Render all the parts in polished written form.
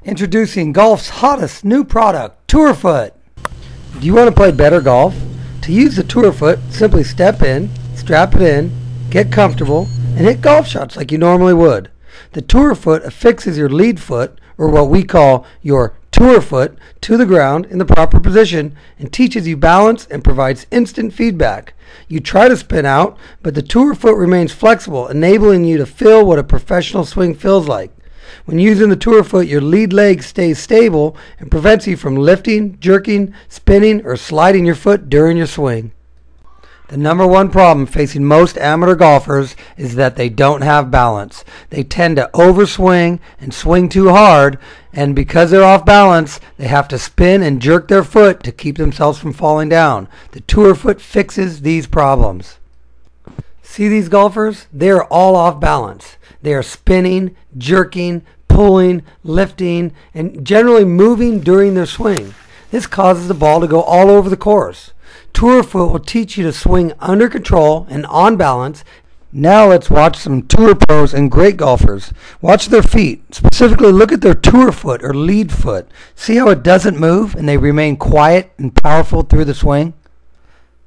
Introducing golf's hottest new product, TourFoot. Do you want to play better golf? To use the TourFoot, simply step in, strap it in, get comfortable, and hit golf shots like you normally would. The TourFoot affixes your lead foot, or what we call your TourFoot, to the ground in the proper position and teaches you balance and provides instant feedback. You try to spin out, but the TourFoot remains flexible, enabling you to feel what a professional swing feels like. When using the TourFoot, your lead leg stays stable and prevents you from lifting, jerking, spinning, or sliding your foot during your swing. The number one problem facing most amateur golfers is that they don't have balance. They tend to overswing and swing too hard, and because they're off balance, they have to spin and jerk their foot to keep themselves from falling down. The TourFoot fixes these problems. See these golfers? They are all off balance. They are spinning, jerking, pulling, lifting, and generally moving during their swing. This causes the ball to go all over the course. TourFoot will teach you to swing under control and on balance. Now let's watch some tour pros and great golfers. Watch their feet. Specifically, look at their TourFoot or lead foot. See how it doesn't move and they remain quiet and powerful through the swing?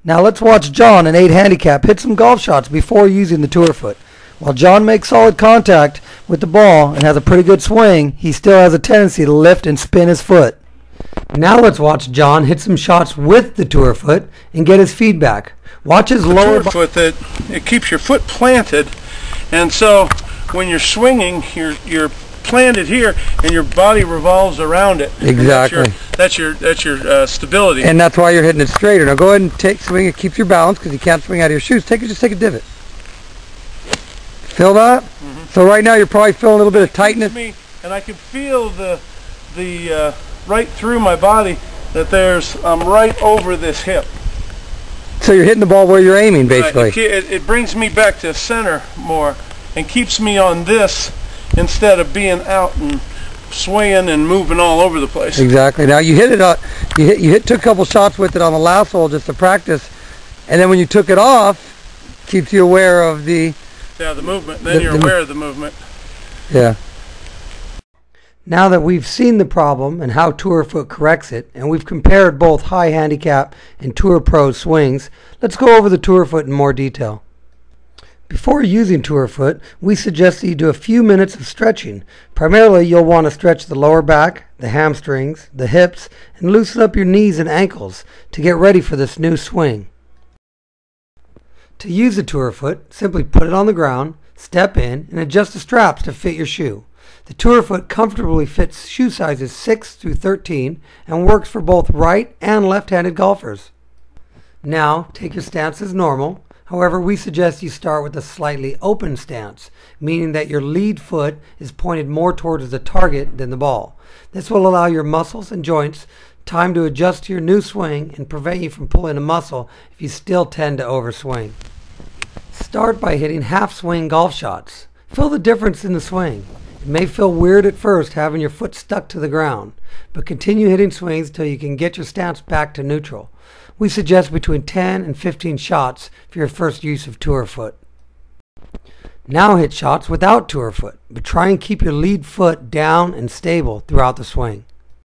Now let's watch John, an 8 handicap, hit some golf shots before using the TourFoot. While John makes solid contact with the ball and has a pretty good swing, he still has a tendency to lift and spin his foot. Now let's watch John hit some shots with the TourFoot and get his feedback. Watch his lower TourFoot, that it keeps your foot planted, and so when you're swinging, you're planted here, and your body revolves around it. Exactly. That's your stability. And that's why you're hitting it straighter. Now go ahead and swing. It keeps your balance because you can't swing out of your shoes. Just take a divot. Feel that? Mm-hmm. So right now you're probably feeling a little bit of tightness. And I can feel the right through my body that I'm right over this hip. So you're hitting the ball where you're aiming, basically. Right. It brings me back to center more and keeps me on this instead of being out and swaying and moving all over the place. Exactly. Now you hit it. Took a couple shots with it on the last hole just to practice, and then when you took it off, keeps you aware of the movement. Then you're aware of the movement. Yeah. Now that we've seen the problem and how TourFoot corrects it, and we've compared both high handicap and Tour Pro swings, let's go over the TourFoot in more detail. Before using TourFoot, we suggest that you do a few minutes of stretching. Primarily, you'll want to stretch the lower back, the hamstrings, the hips, and loosen up your knees and ankles to get ready for this new swing. To use the TourFoot, simply put it on the ground, step in, and adjust the straps to fit your shoe. The TourFoot comfortably fits shoe sizes 6 through 13 and works for both right and left-handed golfers. Now, take your stance as normal. However, we suggest you start with a slightly open stance, meaning that your lead foot is pointed more towards the target than the ball. This will allow your muscles and joints time to adjust to your new swing and prevent you from pulling a muscle if you still tend to overswing. Start by hitting half-swing golf shots. Feel the difference in the swing. It may feel weird at first having your foot stuck to the ground, but continue hitting swings until you can get your stance back to neutral. We suggest between 10 and 15 shots for your first use of TourFoot. Now hit shots without TourFoot, but try and keep your lead foot down and stable throughout the swing.